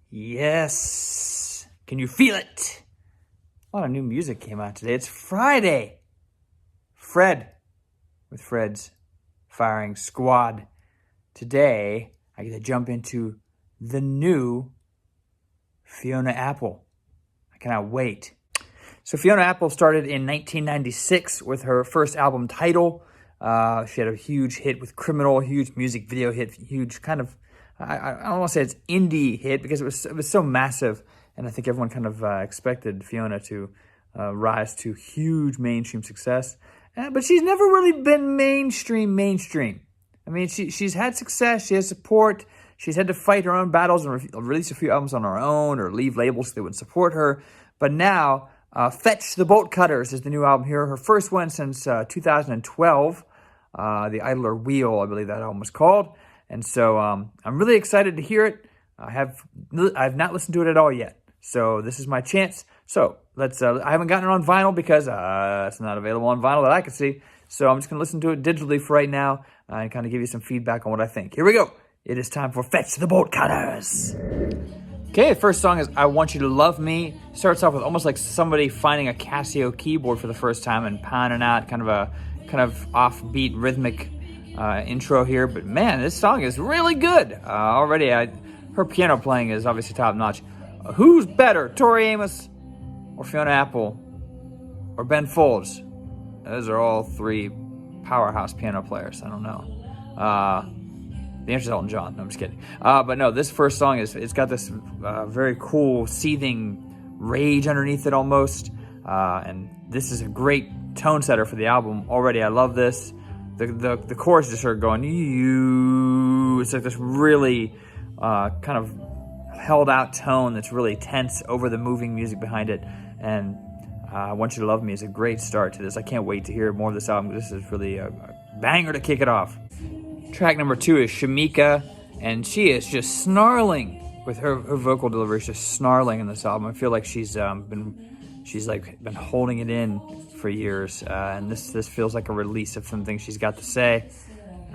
Yes. Can you feel it? A lot of new music came out today. It's Friday. Fred with Fred's Firing Squad. Today, I get to jump into the new Fiona Apple. I cannot wait. So Fiona Apple started in 1996 with her first album Tidal. She had a huge hit with Criminal, huge music video hit, huge kind of, I don't want to say it's indie hit because it was so massive, and I think everyone kind of expected Fiona to rise to huge mainstream success. But she's never really been mainstream. I mean, she's had success, she has support, she's had to fight her own battles and release a few albums on her own or leave labels that would support her. But now, Fetch the Bolt Cutters is the new album here. Her first one since 2012. The Idler Wheel, I believe that album was called. And so I'm really excited to hear it. I've not listened to it at all yet. So this is my chance. So let's, I haven't gotten it on vinyl because it's not available on vinyl that I can see. So I'm just going to listen to it digitally for right now and kind of give you some feedback on what I think. Here we go. It is time for Fetch the Bolt Cutters. Okay, the first song is I Want You to Love Me. Starts off with almost like somebody finding a Casio keyboard for the first time and pounding out kind of offbeat rhythmic intro here. But man, this song is really good. Already, her piano playing is obviously top notch. Who's better, Tori Amos or Fiona Apple or Ben Folds? Those are all three powerhouse piano players. I don't know. The answer is Elton John. No, I'm just kidding. But no, this first song it's got this very cool seething rage underneath it almost. And this is a great tone setter for the album. Already, I love this. The chorus just sort of going, you. It's like this really kind of held out tone that's really tense over the moving music behind it. And I Want You to Love Me is a great start to this. I can't wait to hear more of this album. This is really a banger to kick it off. Track number 2 is Shamika, and she is just snarling with her vocal delivery. Is just snarling in this album. I feel like she's been holding it in for years, and this feels like a release of something she's got to say.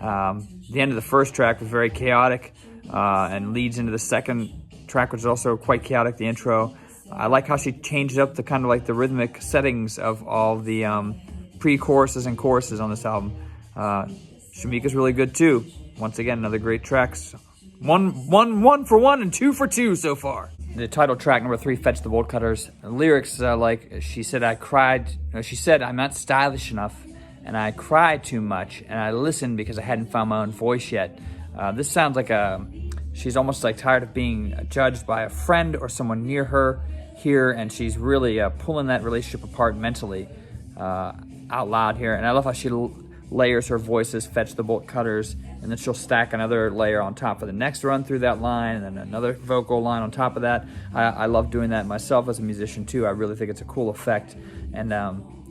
The end of the first track was very chaotic, and leads into the second track, which is also quite chaotic. The intro, I like how she changed up the kind of like the rhythmic settings of all the pre-choruses and choruses on this album. Shamika's really good too. Once again, another great tracks. One for one and 2 for 2 so far. The title track number 3, Fetch the Bolt Cutters. The lyrics like she said, she said, I'm not stylish enough, and I cried too much, and I listened because I hadn't found my own voice yet. This sounds like she's almost like tired of being judged by a friend or someone near her here, and she's really pulling that relationship apart mentally out loud here. And I love how she layers her voices, Fetch the Bolt Cutters, and then she'll stack another layer on top of the next run through that line, and then another vocal line on top of that. I love doing that myself as a musician too. I really think it's a cool effect, and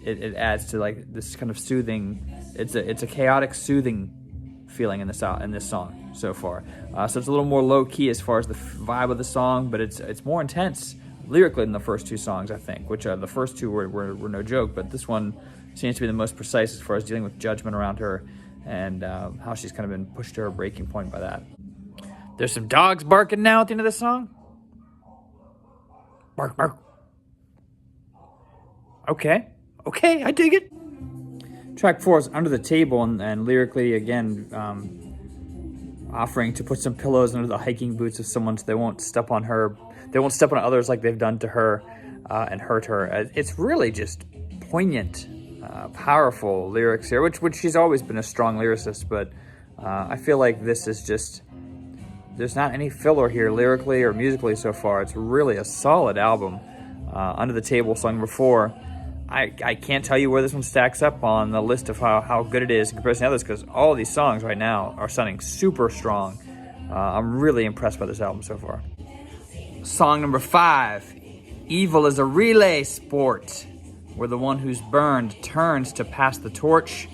it adds to like this kind of soothing. It's a chaotic, soothing feeling in this song so far. So it's a little more low key as far as the vibe of the song, but it's more intense lyrically than the first 2 songs, I think. Which the first 2 were no joke, but this one seems to be the most precise as far as dealing with judgment around her and how she's kind of been pushed to her breaking point by that. There's some dogs barking now at the end of the song. Bark, bark. Okay, I dig it. Track 4 is Under the Table, and lyrically, again, offering to put some pillows under the hiking boots of someone so they won't step on her. They won't step on others like they've done to her and hurt her. It's really just poignant, powerful lyrics here, which she's always been a strong lyricist, but I feel like this is just, there's not any filler here lyrically or musically so far. It's really a solid album. Under the Table, song number 4. I can't tell you where this one stacks up on the list of how good it is in comparison to others, because all of these songs right now are sounding super strong. I'm really impressed by this album so far. Song number 5, Evil is a Relay Sport, where the one who's burned turns to pass the torch.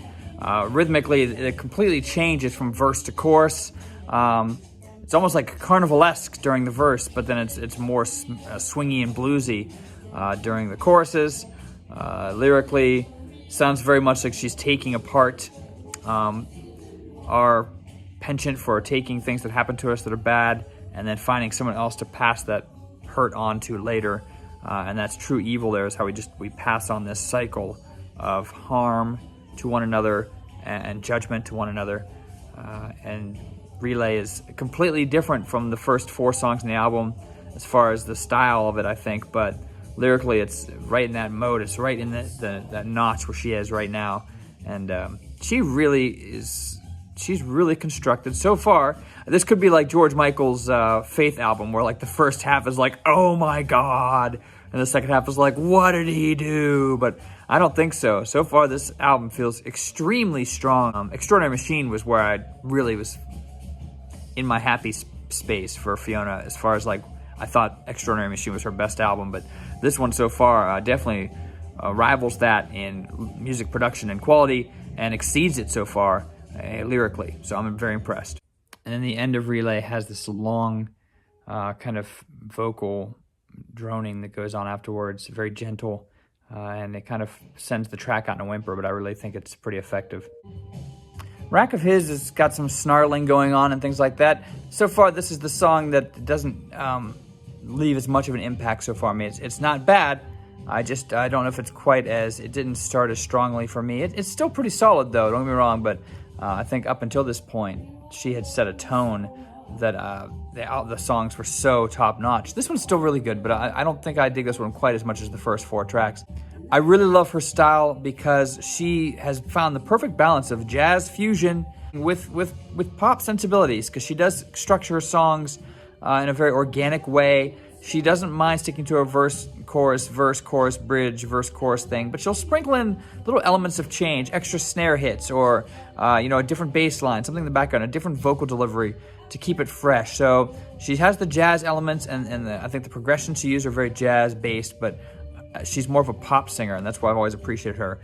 Rhythmically, it completely changes from verse to chorus. It's almost like carnivalesque during the verse, but then it's more swingy and bluesy during the choruses. Lyrically, sounds very much like she's taking apart our penchant for taking things that happen to us that are bad and then finding someone else to pass that hurt on to later. And that's true evil there, is how we pass on this cycle of harm to one another and judgment to one another. And Relay is completely different from the first 4 songs in the album as far as the style of it, I think, but lyrically it's right in that mode. It's right in that notch where she is right now. And she's really constructed so far. This could be like George Michael's Faith album, where like the first half is like, oh my God, and the second half is like, what did he do? But I don't think so. So far, this album feels extremely strong. Extraordinary Machine was where I really was in my happy space for Fiona, as far as like, I thought Extraordinary Machine was her best album, but this one so far definitely rivals that in music production and quality, and exceeds it so far lyrically. So I'm very impressed. And then the end of Relay has this long kind of vocal droning that goes on afterwards, very gentle, and it kind of sends the track out in a whimper, but I really think it's pretty effective. Rack of His has got some snarling going on and things like that. So far, this is the song that doesn't leave as much of an impact so far on me. It's not bad. I don't know if it's quite as, it didn't start as strongly for me. It's still pretty solid though, don't get me wrong, but I think up until this point, she had set a tone that the songs were so top-notch. This one's still really good, but I don't think I dig this one quite as much as the first 4 tracks. I really love her style because she has found the perfect balance of jazz fusion with pop sensibilities, because she does structure her songs in a very organic way. She doesn't mind sticking to a verse, chorus, bridge, verse, chorus thing, but she'll sprinkle in little elements of change, extra snare hits, or a different bass line, something in the background, a different vocal delivery to keep it fresh. So she has the jazz elements, and I think the progressions she used are very jazz-based, but she's more of a pop singer, and that's why I've always appreciated her.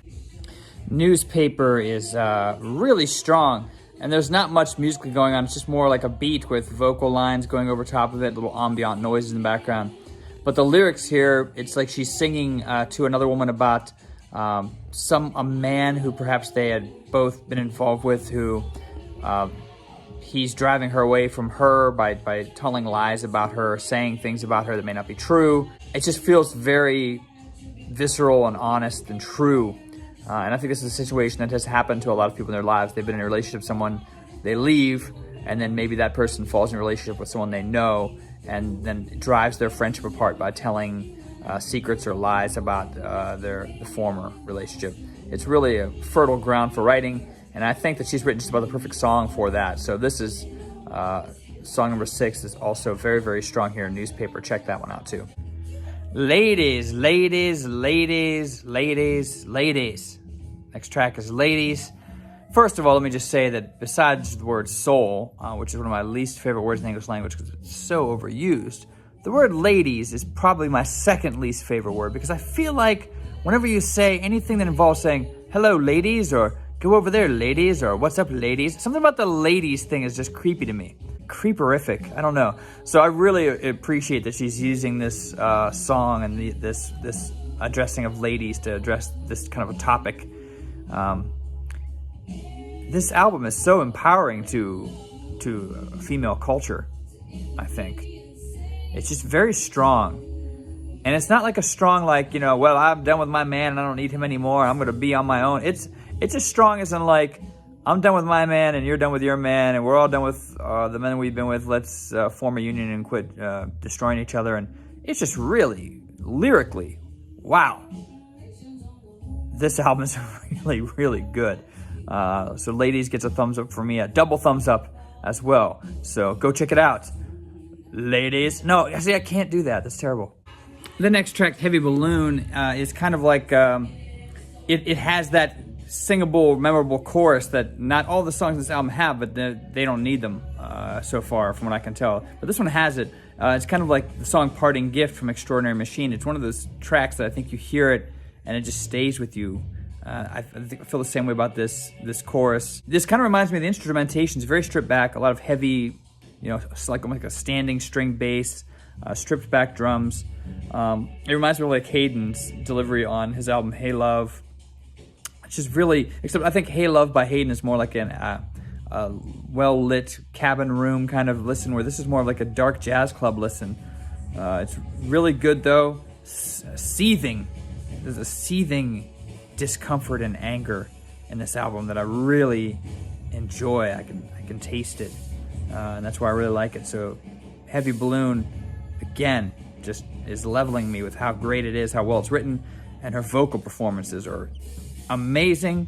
Newspaper is really strong, and there's not much musically going on. It's just more like a beat with vocal lines going over top of it, little ambient noises in the background. But the lyrics here, it's like she's singing to another woman about a man who perhaps they had both been involved with, who he's driving her away from her by telling lies about her, saying things about her that may not be true. It just feels very visceral and honest and true. And I think this is a situation that has happened to a lot of people in their lives. They've been in a relationship with someone, they leave, and then maybe that person falls in a relationship with someone they know, and then drives their friendship apart by telling secrets or lies about the former relationship. It's really a fertile ground for writing, and I think that she's written just about the perfect song for that. So this is song number 6 is also very, very strong here in Newspaper. Check that one out too. Ladies, ladies, ladies, ladies, ladies. Next track is Ladies. First of all, let me just say that besides the word soul, which is one of my least favorite words in the English language because it's so overused, the word ladies is probably my second least favorite word, because I feel like whenever you say anything that involves saying, hello ladies, or go over there ladies, or what's up ladies, something about the ladies thing is just creepy to me. Creeperific, I don't know. So I really appreciate that she's using this song and this addressing of ladies to address this kind of a topic. This album is so empowering to female culture, I think. It's just very strong. And it's not like a strong, like, well, I'm done with my man and I don't need him anymore, I'm going to be on my own. It's as strong as in, like, I'm done with my man and you're done with your man and we're all done with the men we've been with. Let's form a union and quit destroying each other. And it's just really, lyrically, wow. This album is really, really good. So Ladies gets a thumbs up for me, a double thumbs up as well. So go check it out. Ladies. No, see, I can't do that. That's terrible. The next track, Heavy Balloon, is kind of like, it has that singable, memorable chorus that not all the songs in this album have, but they don't need them so far, from what I can tell. But this one has it. It's kind of like the song Parting Gift from Extraordinary Machine. It's one of those tracks that I think you hear it and it just stays with you. I feel the same way about this chorus. This kind of reminds me of the instrumentation. It's very stripped back, a lot of heavy, it's like a standing string bass, stripped back drums. It reminds me of like Hayden's delivery on his album Hey Love. It's just really, except I think Hey Love by Hayden is more like a well-lit cabin room kind of listen, where this is more of like a dark jazz club listen. It's really good though. Seething. There's a seething discomfort and anger in this album that I really enjoy. I can taste it, and that's why I really like it. So Heavy Balloon, again, just is leveling me with how great it is, how well it's written, and her vocal performances are amazing.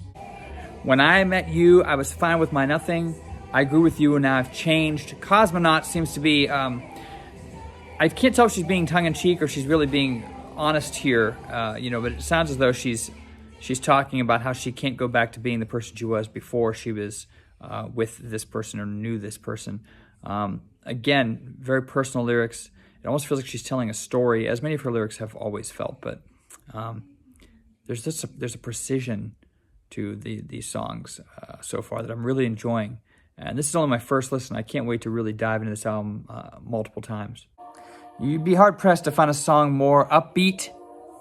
When I met you, I was fine with my nothing. I grew with you, and now I've changed. Cosmonaut seems to be, I can't tell if she's being tongue-in-cheek or she's really being honest here, but it sounds as though she's talking about how she can't go back to being the person she was before she was with this person or knew this person. Again, very personal lyrics. It almost feels like she's telling a story, as many of her lyrics have always felt, but there's a precision to these songs so far that I'm really enjoying. And this is only my first listen. I can't wait to really dive into this album multiple times. You'd be hard-pressed to find a song more upbeat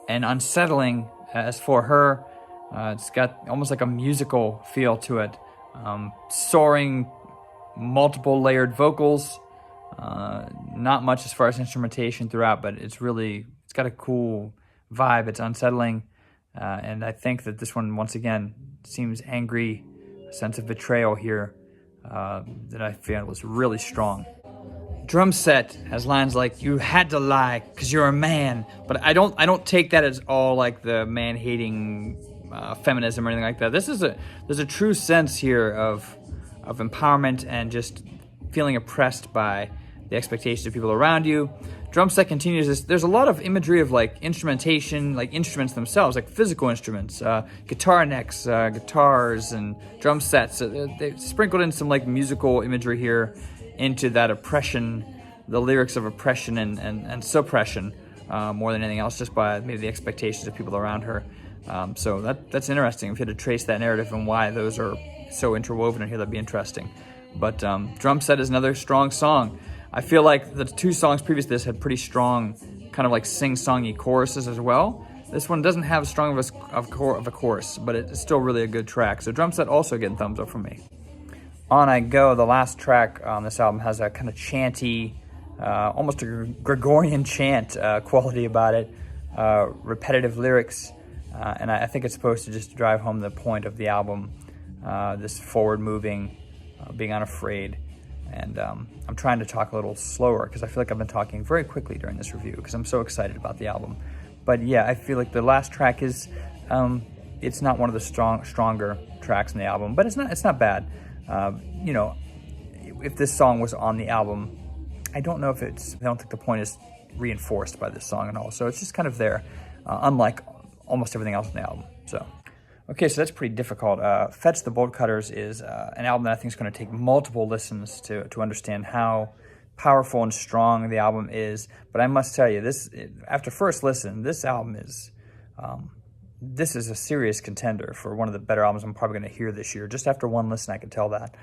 and unsettling as for her. It's got almost like a musical feel to it. Soaring, multiple layered vocals. Not much as far as instrumentation throughout, but it's got a cool vibe. It's unsettling. And I think that this one, once again, seems angry, a sense of betrayal here that I feel was really strong. Drum set has lines like, "You had to lie because you're a man," but I don't take that as all like the man-hating feminism or anything like that. There's a true sense here of empowerment and just feeling oppressed by the expectations of people around you. Drum set continues this. There's a lot of imagery of like instrumentation, like instruments themselves, like physical instruments, guitar necks, guitars, and drum sets. They sprinkled in some like musical imagery here into that oppression, the lyrics of oppression and suppression, more than anything else, just by maybe the expectations of people around her. So that's interesting. If you had to trace that narrative and why those are so interwoven in here, that'd be interesting. But Drum Set is another strong song. I feel like the two songs previous to this had pretty strong, kind of like sing-songy choruses as well. This one doesn't have as strong of a chorus, but it's still really a good track. So Drum Set also getting thumbs up from me. On I Go, the last track on this album, has a kind of chanty, almost a Gregorian chant quality about it, repetitive lyrics, and I think it's supposed to just drive home the point of the album, this forward-moving, being unafraid. And I'm trying to talk a little slower because I feel like I've been talking very quickly during this review because I'm so excited about the album. But yeah, I feel like the last track is, it's not one of the stronger tracks in the album, but it's not bad. If this song was on the album, I don't think the point is reinforced by this song at all. So it's just kind of there, unlike almost everything else on the album. Okay, so that's pretty difficult. Fetch the Bolt Cutters is an album that I think is going to take multiple listens to understand how powerful and strong the album is. But I must tell you, after first listen, this album is this is a serious contender for one of the better albums I'm probably going to hear this year. Just after one listen, I can tell that.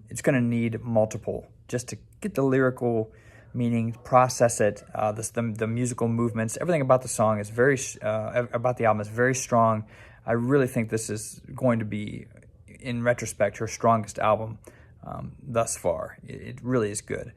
It's going to need multiple just to get the lyrical meaning, process it. The musical movements, everything about the song is about the album is very strong. I really think this is going to be, in retrospect, her strongest album thus far. It really is good.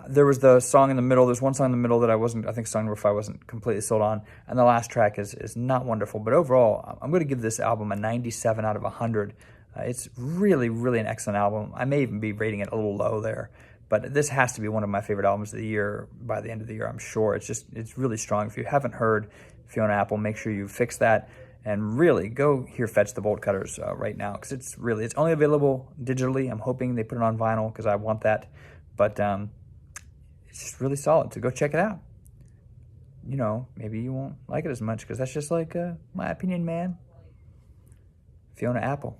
There was the song in the middle. There's one song in the middle that I think song number 5 I wasn't completely sold on. And the last track is not wonderful. But overall, I'm going to give this album a 97 out of 100. It's really, really an excellent album. I may even be rating it a little low there. But this has to be one of my favorite albums of the year by the end of the year, I'm sure. It's really strong. If you haven't heard Fiona Apple, make sure you fix that. And really, go hear Fetch the Bolt Cutters right now. Because it's only available digitally. I'm hoping they put it on vinyl because I want that. But it's just really solid, so go check it out. Maybe you won't like it as much because that's just like my opinion, man. Fiona Apple.